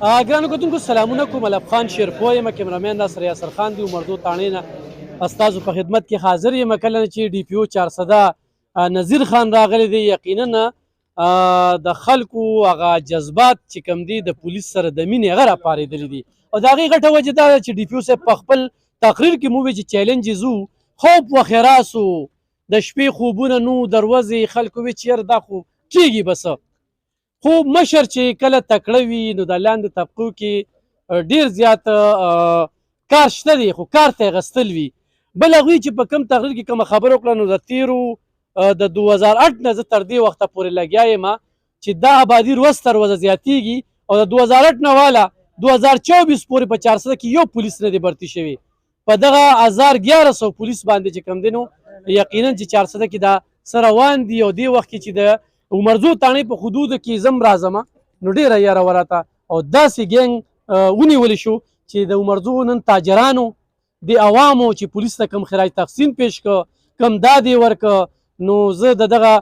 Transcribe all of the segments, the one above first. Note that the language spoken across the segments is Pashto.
ګرانو کتونکو سلامونه کوم. علب خان شیرپوه یم، کیمرامین ناصر یاسر خان دی. مردو تاڼې نه استازو په خدمت کې حاضر یم. کله چې ډي پی او 400 نذیر خان راغلی دی، یقینا د خلکو هغه جذبات چې کوم دي د پولیس سره د مینې هغه راپارېدلي دي، او د هغې غټه وجه دا ده چې ډي پی او صاحب په خپل تقریر کې مو وویل چې چیلنجز وو، خوب و خراسو، د شپې خوبونه نو دروازې خلکو وی چې یاره دا خو کېږي بس. خو مشر چې کله تکړه وي نو د لاندې طبقو کې ډیر زیات کار شته دی، خو کار ته یې غستل وي. بل هغوی چې په کوم تقریر کې کومه خبره وکړه نو د تیرو د 2008 نه زه تر دې وخته پورې لګیا یم چې دا آبادي روز تر ورځه زیاتیږي، او د 2008 نه واله 2024 پورې په 400 کې یو پولیس نه دی برتی شوی. په دغه 1100 پولیس باندې چې کوم دی نو یقینا چې 400 کې دا څه روان دي، او دې وخت کې چې د عمرزو تاڼې په حدودو کې زم راځم نو ډېره یاره وراته، او داسې ګینګ ونیولی شو چې د عمرزو نن تاجرانو د عوامو چې پولیس ته کم خراج تقسیم پیش که کم دادې ورکه، نو زه د دغه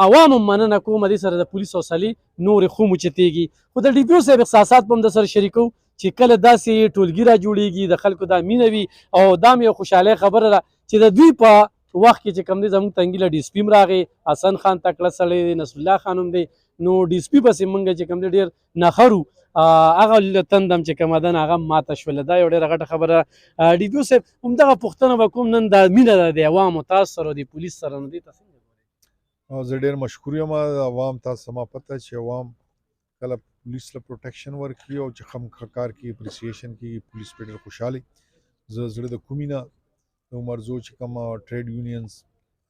عوامو مننه کوم. دې سره د پولیس حوصلې نورې خو موچتېږي. خو د ډي پي او صاحب احساسات به هم د سره شریکو چې کله داسې ټولګي را جوړېږي، د خلکو دا مینه وي، او دا مې یو خوشحالۍ خبره ده چې د دوی په وخت کې چې کوم دی زموږ تنګي له ډي سي پي هم راغی، حسن خان تکړه سړی دی، نصر الله خان هم دی، نو ډي سي پي پسې موږ چې کوم دی ډېر نخرو، هغه تندم چې کومه ده هغه ماته شوله. دا یو ډېره غټه خبره. ډي پي او صاحب همدغه پوښتنه به کوم، نن دا مینه ده د عوامو تاسو سره د پولیس سره، نو دې ته څنګه ګورئ؟ زه ډېر مشکور یم عوام تاسو ما پته چې عوام کله پولیس له پروټیکشن ورکړي او چې ښه کار کوي اپریسیشن کوي پولیس پرې ډېر خوشحاله. زه زړه د کومې نه د عمرزو چې کوم ټریډ یونینز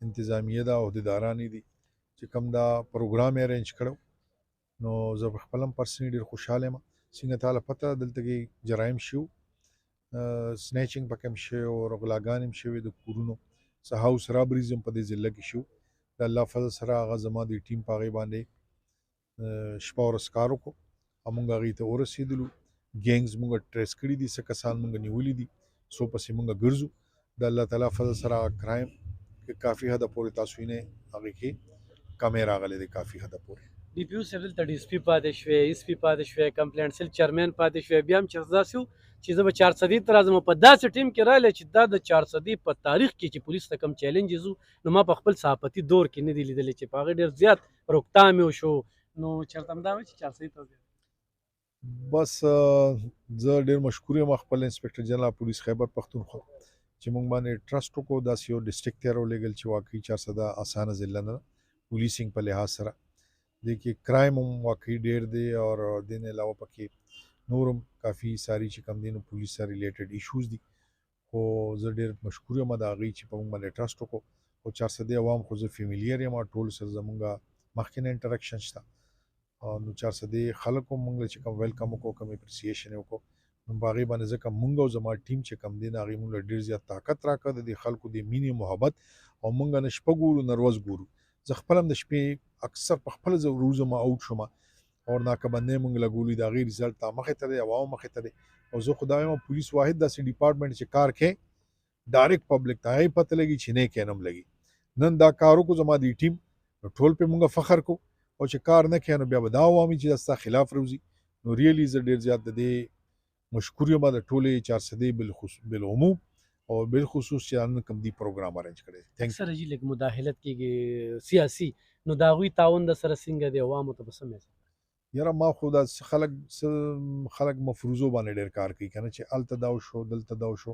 انتظامیه ده عهدیداران دي چې کوم دا پروګرام یې ارینج کړو، نو زه په خپل هم پرسنلي ډېر خوشحاله یم. څنګه تعالی پته دلته کې جرایم شو، سنیچنګ پکې هم شوی او غلاګانې هم شوې د کورونو، څه هاوس رابریز هم په دې ضلع کې شو. د الله فضل سره هغه زما د ټیم په هغې باندې شپه ورځ کار وکړو او موږ هغې ته ورسېدلو. ګینګز موږ ټریس کړي دي، څه کسان موږ نیولي دي، څو پسې موږ ګرځو. د الله تعالی فضل سره کرایم کې کافي حده پورې تاسو یې هغې کې کمې راغلی دی کافي حده پورې. ډي پي او صاحب دلته ډي سي پي پاتې شوی، ایس پي پاتې شوی، کمپلینټ سیل چیرمین پاتې شوی، بیا هم چې داسې وو چې زه به 400 ته راځم، په داسې ټیم کې راغلی چې دا د 400 په تاریخ کې چې پولیس ته کوم چیلنجز وو نو ما په خپل صحافتي دور کې نه دي لیدلی چې په هغې ډېر زیات روکتام یې وشو. نو چېرته هم دا وایي چې 400 ته بس زه ډېر مشکور یم خپل انسپکټر جنرال پولیس خیبر پښتونخوا چې موږ باندې ټرسټ وکړو. داسې یو ډسټرکټ ته یې راولېږل چې واقعي 400 اسانه ضلع نه ده پولیسینګ په لحاظ سره. دې کې کرایم هم واقعي ډېر دی، او دې نه علاوه پکې نور هم کافي ساري چې کوم دي نو پولیس سره ریلیټډ ایشوز دي. خو زه ډېر مشکور یم د هغوی چې په موږ باندې ټرسټ وکړو. خو 400 عوام خو زه فیملیر یم، ټول سره زموږ مخکې نه انټریکشن شته، نو 400 خلکو موږ چې کوم ویلکم وکړو، کوم اپریسیشن یې وکړو، نو په هغې باندې ځکه موږ او زما ټیم چې کوم دی نو هغې موږ له ډېر زیات طاقت راکړه د دې خلکو د مینې محبت، او موږ نه شپه ګورو نه ورځ ګورو. زه خپل هم د شپې اکثر په خپله زه روزم آوټ شوم او ناکهبندۍ موږ لګولي، د هغې رزلټ تا مخې ته دی، عوامو مخې ته دی. او زه خو دا وایم پولیس واحد داسې ډپارټمنټ چې کار کوي ډایرکټ پبلک ته هغې پته لګي چې نه کوي نه هم لګي. نن دا کار وکړو زما د ټیم، نو ټول پرې موږ فخر کوو، او چې کار نه کوي نو بیا به دا ووایي چې دا ستا خلاف روزي. نو ریلي زه ډېر زیات د دې مشکور یم د ټولې 400 بالعموم او بالخصوص چې نن کوم دی پروګرام ارینج کړی. اکثره جي لږ مداخلت کېږي سیاسي، نو د هغوی تعاون د سره څنګه دی عوامو ته به څه میسج؟ یاره ما خو دا خلک مفروضو باندې ډېر کار کوي که نه، چې هلته دا وشو دلته دا وشو،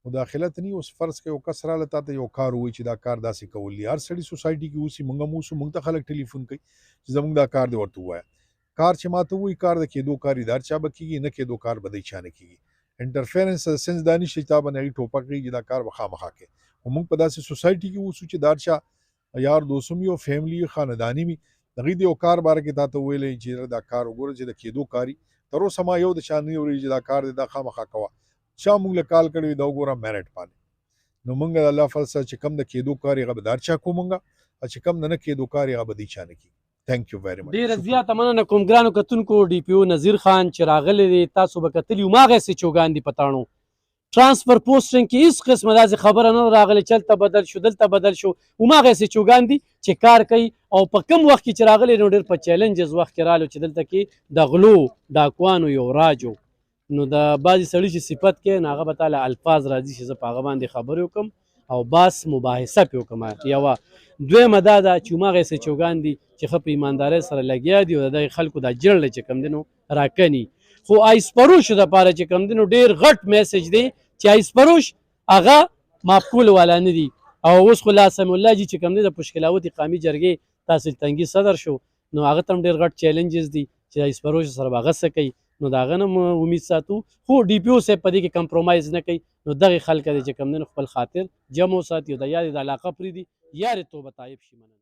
مداخلت نه. اوس فرض کوي یو کس راله تا ته یو کار ووایي چې دا کار داسې کول دي، هر سړي سوسایټي کې اوسي، موږ هم اوسو، موږ ته خلک ټلیفون کوي چې زموږ دا کار دی ورته ووایه. کار چې ما ته ووایي کار د کېدو کار یې د هر چا به کېږي، نه کېدو کار به د چا نه کېږي. انټرفیرنس سنس دا نشته چې تا باندې هغې ټوپک کړي چې دا کار به خامخا کوي. خو موږ په داسې سوسایټي کې اوسو چې د هر چا یار دوست هم وي، فیملي وي، خانداني وي. د هغوی د یو کار باره کې تا ته ویلی چې دا کار وګوره چې د کېدو کار وي. تر اوسه ما یو د چا نه اورېږي چې دا کار دی دا خامخا کوه. چا موږ له کال کړی وي دا وګوره میرټ باندې. نو موږ د الله فضل سره چې کوم د کېدو کار یې هغه به د هر چا کوو موږ، او چې کوم د نه کېدو کار یې هغه به د چا نه کېږي. تھینک یو ویری مچ. ډیره زیاته مننه کوم ګرانو کتونکو. ډي پي او نذیر خان چې راغلی دی، تاسو به کتلي هماغسې چوګان دي په تاڼو ترانسفر پوسټینګ کې هیڅ قسمه داسې خبره نه راغلی چې هلته بدل شو دلته بدل شو هماغسې چوګان دي چې کار کوي او په کم وخت کې چې راغلی نو ډېر په چیلنجز وخت کې رالو چې دلته کې د غلو ډاکوانو یو راج نو د بعضې سړي چې صفت کې نو هغه به تعالی الفاظ راځي چې زه په هغه باندې خبرې وکړم او باس مباحثه پې وکړم یوه دویمه دا ده چې هماغسې چوګان دي چې ښه په ایماندارۍ سره لګیا دي او د دغې خلکو دا جړلی چې کوم دی نو راکني خو آیس فروشو دپاره چې کوم دی نو ډېر غټ میسج دی چې آیس فروش هغه معقول والا نه دي او اوس خو لا سمع الله جي چې کوم دی د پشکلاوت قامي جرګې تحصیل تنګي صدر شو نو هغه ته هم ډېر غټ چیلنجز دي چې آیس فروش سره به هغه څه کوي نو د هغه نه امید ساتو خو ډي پي او صاحب په دې کې کمپرومایز نه کوي نو دغې خلک دی چې کوم دی نو خپل خاطر جمع وساتي او د یا د علاقه پرېږدي یا د توبه طایب شي.